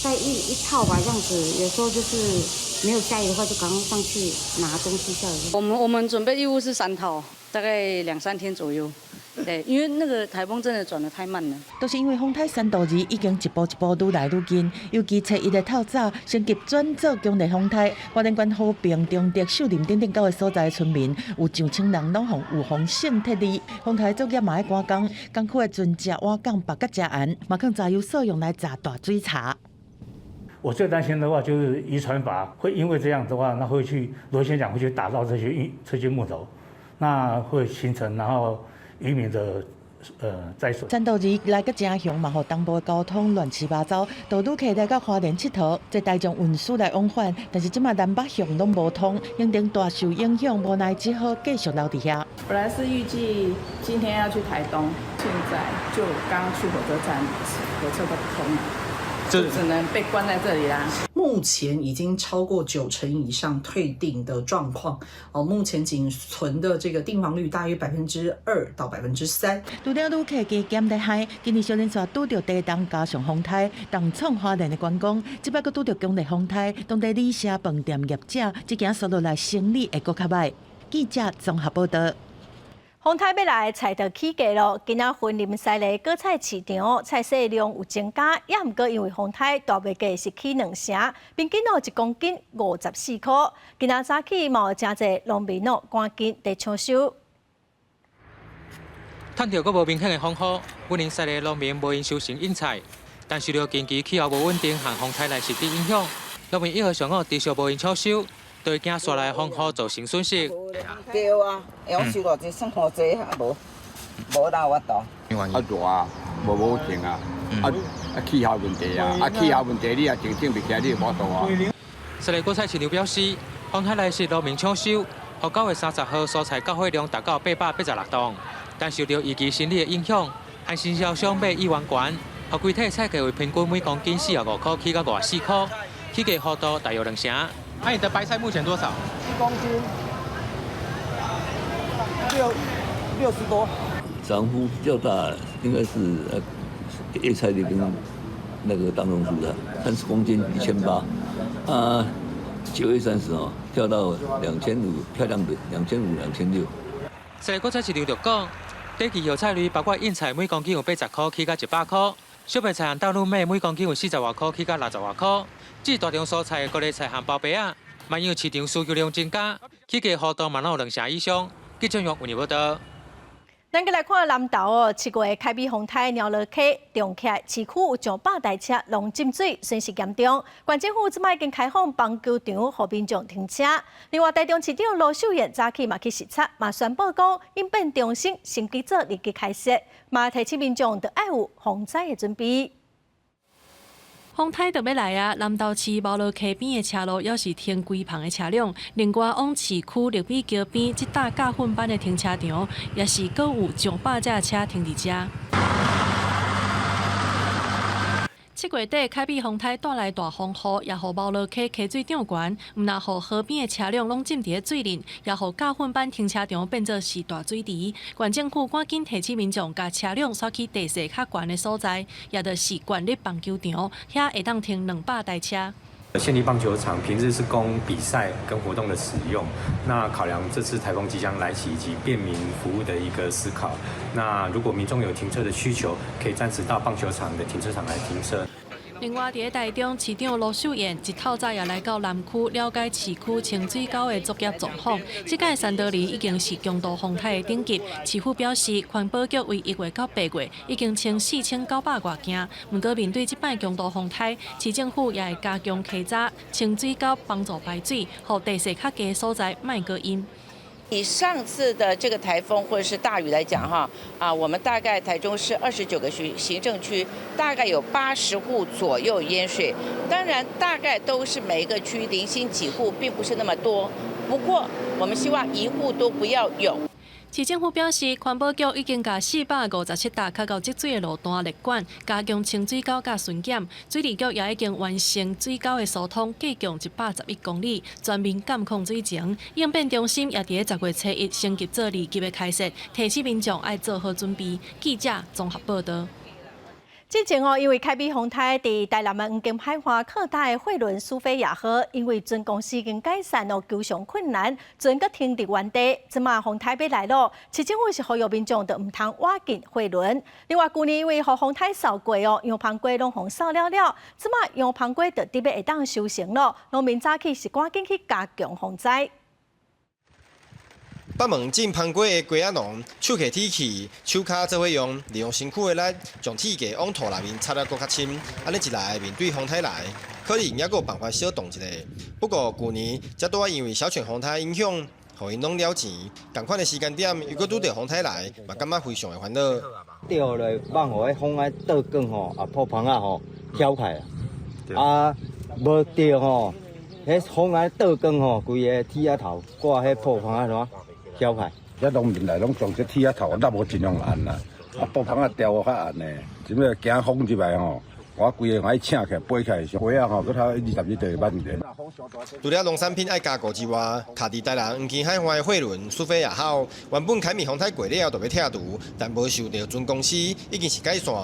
带一套吧，这样子。有时候就是没有下雨的话，就赶快上去拿东西下来。我们准备义务是3套，大概2、3天左右。对，因为那个台风真的转得太慢了。都是因为风台3度2已经一步一步愈来愈近，尤其初1的透早，升级转做强烈风台，花莲县和平、中德、秀林等等9个所在的村民，有上千人拢从有风险撤离。风台作业嘛要赶工，工区的船只瓦港白甲遮暗，嘛更炸油所用来炸大水茶。我最担心的话就是渔船筏会因为这样的话，那会去螺旋桨会去打到这些木头，那会形成然后渔民的灾损。3度2来个真凶嘛，互东部的交通乱七八糟，道路客来到花莲佚佗，这大众运输来往返，但是即马南北向拢无通，行程大受影响，无奈只好继续留伫遐。本来是预计今天要去台东，现在就刚去火车站，火车都不通了。就只能被关在这里啦。目前已经超过90%以上退订的状况，目前仅存的这个订房率大约2%到3%。除了旅客加减在海，今年小连续拄到地动加上风台，重创花莲的观光。这摆佫拄到强烈风台，当地旅社、饭店业者即件收落来生意会佫较歹。记者综合报道。风台要来菜就起价咯。今仔云林西的果菜市场菜市量有增加，也毋过因为风台大卖价是起2成，平均1公斤54块。今仔早起嘛有真侪农民赶紧在抢收。趁着佫无明显的风雨，云林西的农民无因收成应菜，但受到近期气候无稳定和风台来实质影响，农民1号上午持续无因抢收。对惊刷来风雨造成损失。对啊，用收落就算好济，啊无哪有法度。热啊，无稳定啊，气候问题啊，气候问题你也调整袂起来，你无度啊。西里果菜市场表示，风台来时农民抢收，和9月30号蔬菜交货量达到886吨，但受到疫情心理的影响，和新销商买1万元，和规体菜价为平均每公斤45块起到54块，起价幅度大约2成。那你的白菜目前多少？1公斤60多。涨幅比较大，应该是叶菜那边那个当中蔬菜，30公斤1800，啊，9月30号跳到2500，漂亮的2500、2600。西里果菜市场就讲，第期叶菜类包括硬菜每公斤有80块起到100块，小白菜和豆乳麦每公斤有40多块起到60多块。至大宗蔬菜、高丽菜和包白啊，嘛因为市场需求量增加，起价幅度嘛有2成以上。记者用为你报道。咱来看南投7月开辟风台鸟落溪重起，市区有上百台车拢浸水，损失严重。县政府即摆已经开放棒球场，互民众停车。另外，台中市长罗秀燕早起嘛去视察，嘛宣布讲应变中心新机组立即开设，嘛提醒民众要有防灾的准备。风台就要来啊！南投市毛路溪边的车路也是停规旁的车辆，另外往市区绿美桥边即搭驾训班的停车场，也是阁有上百架车停伫遮。7月底开辟风台带来大风雨，也互毛路溪溪水涨悬，毋但互河边的车辆拢浸伫水里，也互驾训班停车场变作是大水池。县政府赶紧提醒民众，甲车辆刷去地势较悬的所在，也就是县立棒球场，遐会当停200台车。县立棒球场平日是供比赛跟活动的使用，那考量这次台风即将来袭以及便民服务的一个思考，那如果民众有停车的需求，可以暂时到棒球场的停车场来停车。另外，伫台中市长罗秀燕一透早也来到南区了解市区清水沟的作业状况。这届3道2已经是强度风台的顶级，市府表示，环保局为1月到8月已经清4900多件。不过，面对这摆强度风台，市政府也会加强稽查清水沟，帮助排水，让地势较低的所在卖过阴。以上次的这个台风或者是大雨来讲哈，我们大概台中市29个行政区，大概有80户左右淹水。当然，大概都是每一个区零星几户，并不是那么多。不过，我们希望1户都不要有。市政府表示，环保局已经甲457搭较高积水的路段列管，加强清水沟甲巡检。水利局也已经完成水沟的疏通，计共111公里，全面监控水情。应变中心也伫10月初1升级做2级的开设，提醒民众要做好准备。记者综合报道。之前因为凯比风台伫台南的黄金海岸靠大的货轮苏菲亚号，因为准公司已经改善救伤困难，准搁停伫原地。即马风台要来咯，市政府是呼吁民众就唔通挖进货轮。另外，去年因为风台扫过杨芳街拢风扫了，即马杨芳街就特别会当修成咯。农民早起是赶紧去加强防灾。北门进芳街的街仔农手揢铁器，手骹则会用利用身躯的力，将铁架往土内面插得搁较深，安尼一来面对风台来，可能也阁有办法小动一下。不过去年才拄因为小犬风台影响，互因拢了钱，同款的时间点又搁拄着风台来，嘛感觉非常的烦恼。钓咧，放互迄风啊倒光吼，啊破棚啊吼挑开啊，无钓吼，迄风啊倒光吼，规个铁仔头挂迄破棚啊什么。挑开，这农民来拢从这铁仔头，咱无尽量按啦，啊布棚啊雕较按呢，只要惊风入来吼，我规个爱请起背起来，花啊吼，搁头21地万点。除了农产品爱加固之外，卡伫台南黄金海岸的货轮苏菲亚号，原本凯米风台过了就要拆除，但无受到准公司已经是改善，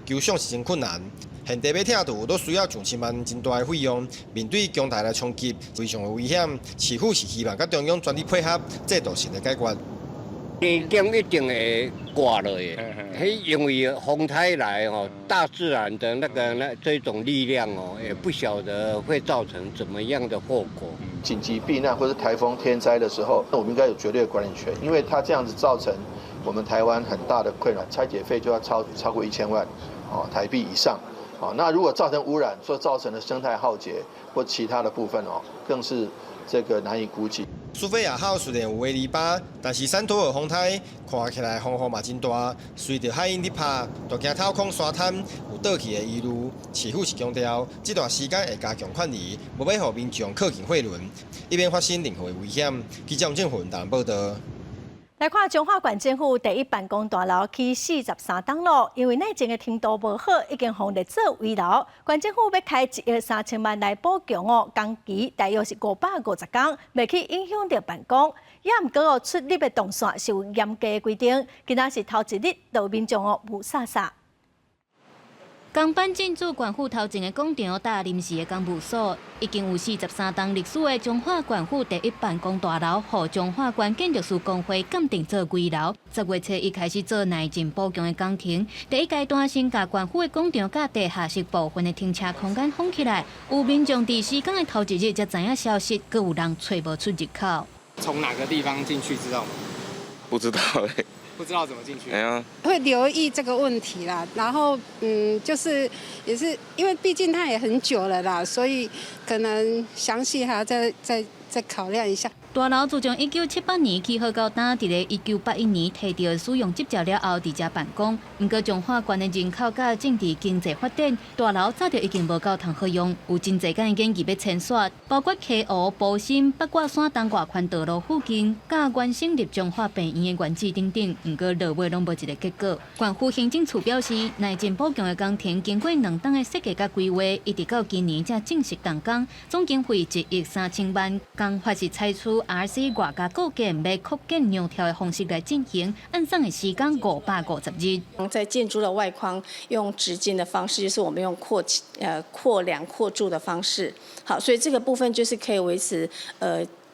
救伤是真困难。现地要拆除都需要上千万真大的费用，面对强大的冲击，非常的危险。市府是希望甲中央全力配合，制度性的解决。已经一定会挂了耶，因为风台来吼，大自然的这种力量哦，也不晓得会造成怎么样的后果。紧急避难或是台风天灾的时候，那我们应该有绝对的管理权，因为它这样子造成我们台湾很大的困扰，拆解费就要超过1000万台币以上。那如果造成污染，所造成的生态浩劫或其他的部分更是这个难以估计。苏菲亚号虽然有围篱笆，但是山托尔风台看起来风雨嘛真大，随着海涌入拍，就惊透空沙滩有倒去的疑虑。市府是强调，这段时间会加强管理，无要让民众靠近货轮，以免发生任何的危险。记者吴正云台南报道。来看中华县政府第1办公大楼起43栋咯，因为内前的程度无好，已经放列做危楼。县政府要开1亿3000万来补强工期大约是550天，未去影响到办公。也毋过出入的动线是有严格的规定，今仔是头一日，就民众无煞煞。公办进驻县府头前的广场搭临时的公务所，已经有43栋历史的中华县府第1办公大楼，互中华县建筑师工会鉴定做危楼。10月初1开始做内进补强的工程，第1阶段先甲县府的广场甲地下室部分的停车空间封起来。有民众伫施工的头一日才知影消息，阁有人找无出入口。从哪个地方进去知道吗？不知道不知道怎么进去。会留意这个问题啦，然后就是也是因为毕竟它也很久了啦，所以可能详细还要再考量一下。大楼自从1978年起好到呾，伫咧1981年摕到使用执照了后，伫遮办公。毋过中华县的人口甲政治经济发展，大楼早就已经无够通好用，有真侪间建议要迁徙，包括溪湖、埔心、八卦山东外环道路附近，甲原成立中华病院的原址等等。毋过落尾拢无一个结果。县府行政处表示，内进补强的工程经过2档的设计甲规划，一直到今年才正式动工，总经费1亿3000万。工法是采取RC 外加构件要扩建neu条的方式来进行，按上的时间550日。在建筑的外框用直径的方式，就是我们用扩梁扩柱的方式。好，所以这个部分就是可以维持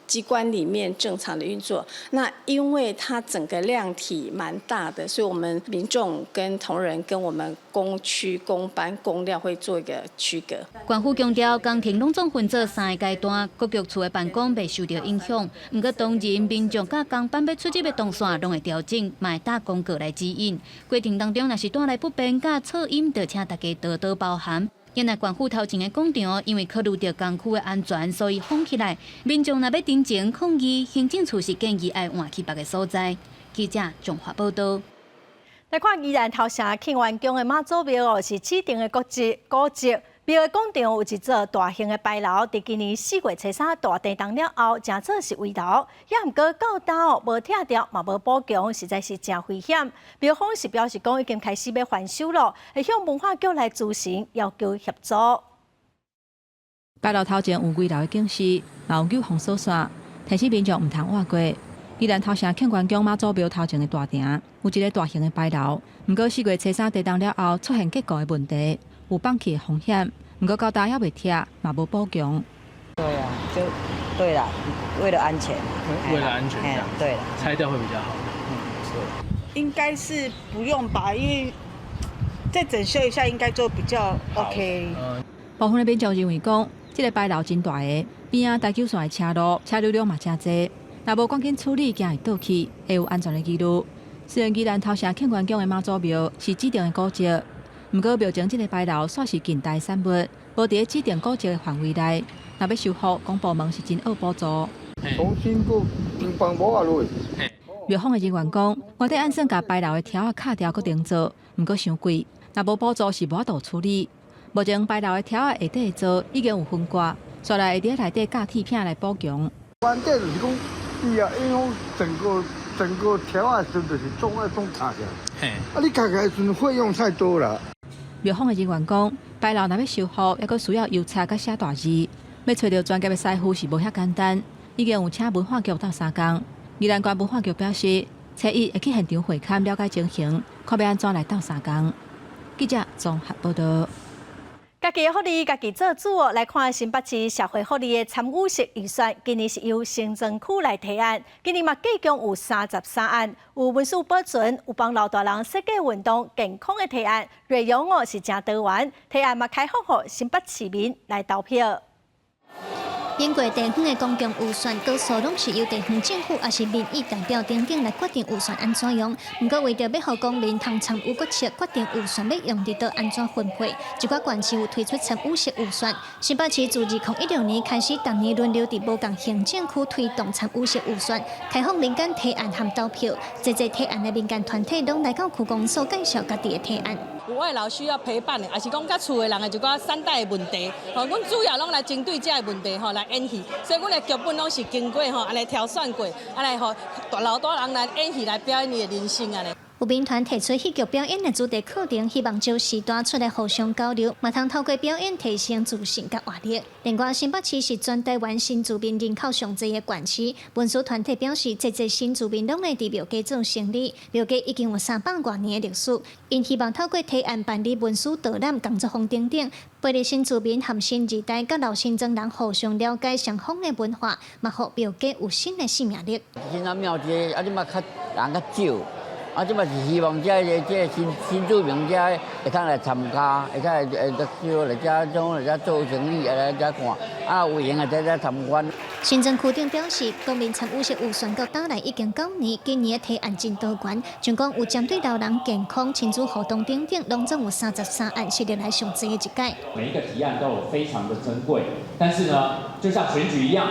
机关里面正常的运作。那因为它整个量体蛮大的，所以我们民众跟同仁跟我们工区、工班、工料会做一个区隔。县府强调，工程拢总分做3个阶段，各局处的办公未受到影响。不过当然，民众甲工班要出入的动线拢会调整，嘛会打公告来指引。过程当中若是带来不便甲噪音，就请大家多多包涵。原来县府头前的广场，因为考虑到工区的安全，所以封起来。民众若要真情抗议，行政处是建议要换去别个所在。记者综合报道。来看宜兰头城庆元宫的妈祖庙是指定的古迹，庙的广场有一座大型的牌楼，伫今年4月初3大地震了后，正做是围楼，也毋过到倒无拆掉，嘛无补强，实在是真危险。庙方是表示讲已经开始要翻修了，会向文化局来咨询，要求协助。牌楼头前有围楼的警示，老有封锁线，提醒民众毋通跨过。宜兰头城庆元宫妈祖庙头前的大亭有一个大型的牌楼，毋过4月初3地震了后出现结构的问题，有放弃的风险。毋过到大还未拆，嘛无补强。对啊，就对啦，为了安全。为了安全这样。对了，拆掉会比较好。对。应该是不用吧，因为再整修一下应该就比较 OK。部分的民众认为讲，这个牌楼真大个，边啊大九线的车路，车流量嘛真济。若无赶紧处理，惊会倒去，会有安全的记录。虽然宜兰头城庆元宫的妈祖庙是指定的古迹，不过庙前这个牌楼算是近代产物，无伫指定古迹的范围内。若要修复，公部门是真恶补助。重新搁平房补啊落去。庙方的人员讲，我得按算甲牌楼的条啊卡条搁重做，不过伤贵，若无补助是无法度处理。目前牌楼的条啊下底的做已经有分割，刷来会伫内底架铁片来补强。关键就是讲。伊啊，因为整个条啊，时就是总卡起来。啊，你卡起来时费用太多了。庙方的人员讲，牌楼若要修复，还佫需要油漆佮写大字，要找到专业的师傅是无遐简单。已经有请文化局到3工。宜兰县文化局表示，初1会去现场会勘了解情形，看要安怎来到3工。记者综合报道。家己的福利，家己做主。来看新北市社会福利的参与式预算，今年是由行政区来提案。今年嘛，计共有33案，有文书保存，有帮老大人设计运动健康的提案，内容是真多元。提案嘛，开放予新北市民来投票。经过地方的公共预算，多数拢是由地方政府也是民意代表等等来决定预算安怎用。不过为着要让公民通参与决策，决定预算要用伫倒安怎分配，一寡县市有推出参与式预算。新北市自2016年开始，逐年轮流伫无共行政区推动参与式预算，开放民间提案和投票。这提案的民间团体拢来到区公所介绍家己的提案。有的老需要陪伴的，也是讲甲厝的人的一寡三代的问题，阮主要拢来针对这个问题来演戏，所以阮的剧本拢是经过安尼挑选过，来互老大人来演戏来表演伊的人生安尼。有民团提出戏剧表演的主题课程，希望招时段出来互相交流，嘛通透过表演提升自信甲活力。另外，新北市是全台湾新住民人口上侪的县市，文书团体表示，这新住民拢会伫庙街做生理，庙街已经有300多年的历史，因希望透过提案办理文书导览、工作坊等等，陪着新住民和新二代甲老新庄人互相了解双方的文化，嘛互庙街有新的生命力。现在庙街即马较人较少。即嘛是希望这新住民会通来参加，会通来来遮做生意，来遮看，有闲再参观。行政区长表示，公民参与式预算到打来已经9年，今年的提案真多元，像讲有针对老人健康、亲子活动等等，拢总有33案，是历来上多的一届。每一个提案都有非常的珍贵，但是呢，就像选举一样。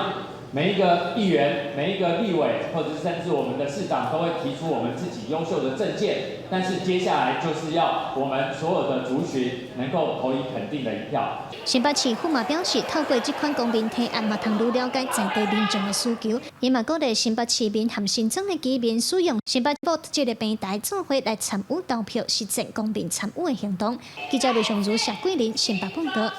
每一个议员、每一个立委，或者是甚至我们的市长，都会提出我们自己优秀的政见。但是接下来就是要我们所有的族群能够投以肯定的一票。新北市府嘛表示，透过这款公民提案，嘛通愈了解在地民众的需求。伊嘛鼓励新北市民和新庄的居民使用新北 Vote 这个平台做伙来参与投票，实践公民参与的行动。记者李尚如、谢桂林新北报道。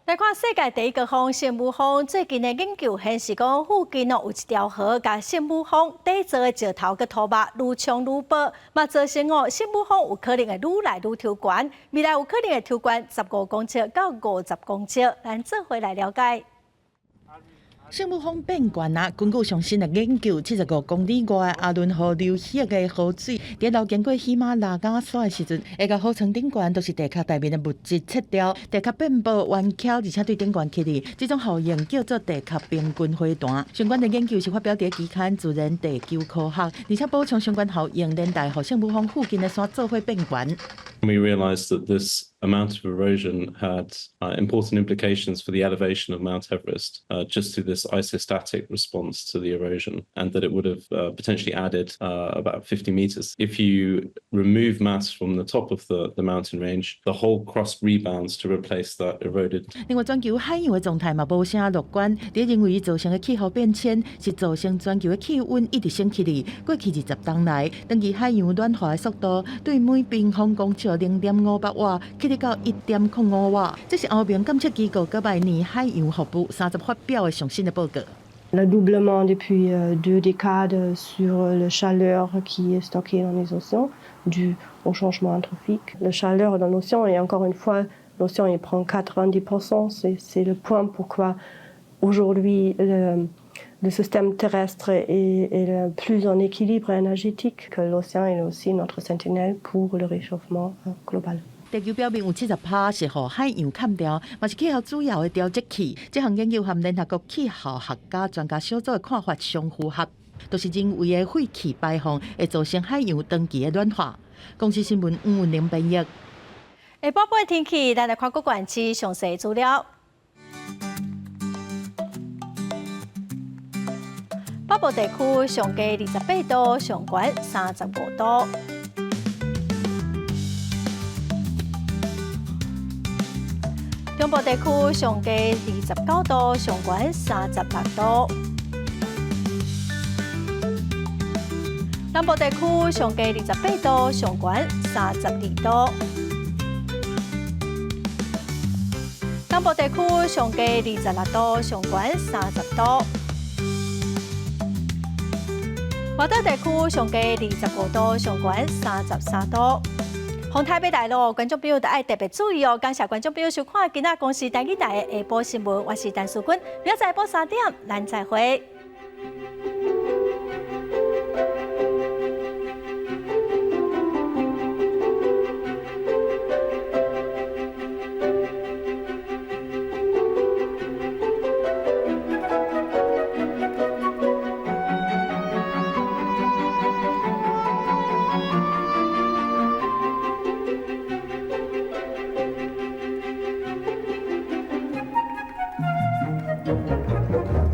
来看世界第一个风圣母峰，最近的研究显示，讲附近有一条河，甲圣母峰底座的石头佮土木愈冲愈薄，嘛造成圣母峰有可能会愈来愈抽悬，未来有可能会抽悬15公尺到50公尺。咱做回来了解。圣母峰变悬啊！根据上新的研究，75公里外的阿伦河流域的河水，在流经过喜马拉雅山的时阵，会甲河床顶悬都是地壳内面的物质切掉，地壳遍布弯曲，而且对顶悬起哩，这种效应叫做地壳平均飞弹。相关的研究是发表在期刊《自然地球科学》，而且补充相关效应，连带和圣母峰附近的山做伙变悬。We realised that this amount of erosion had important implications for the elevation of Mount Everest, just through this isostatic response to the erosion, and that it would have potentially added about 50 meters. If you remove mass from the top of the mountain range, the whole crust rebounds to replace that eroded. 另外，全球海洋的状态嘛无啥乐观，第一认为造成的气候变迁是造成全球的气温一直升起哩。过去20年来，长期海洋暖化的速度对每平方公尺0.58瓦，起得到1.05瓦。这是欧盟监测机构搁明年海洋服务30发表的上新的报告。Le doublement depuis 2 décades sur la chaleur qui est stockée dans les océans dû au changement anthropique. La chaleur dans l'océan, et encore une fois, l'océan il prend 90%. C'est le point pourquoi aujourd'hui le système terrestre est plus en équilibre énergétique que l'océan est aussi notre sentinelle pour le réchauffement global. 地球表面有70%是互海洋砍掉，嘛是气候主要的调节器。这项研究和联合国气候学家专家小组的看法相符合，都是人为的废气排放会造成海洋长期的暖化。公司新闻吴文玲编译。下晡的天气，咱来看各县市详细资料。北部地区上低28度，上悬35度。中部地区上低29度，上悬36度；南部地区上低28度，上悬32度；南部地区上低26度，上悬30度；华东地区上低25度，上悬33度。洪台北大陆，观众朋友都爱特别注意哦！感谢观众朋友收看今仔公视台语台的下晡新闻，我是陈淑君，明仔下晡3点，咱再会。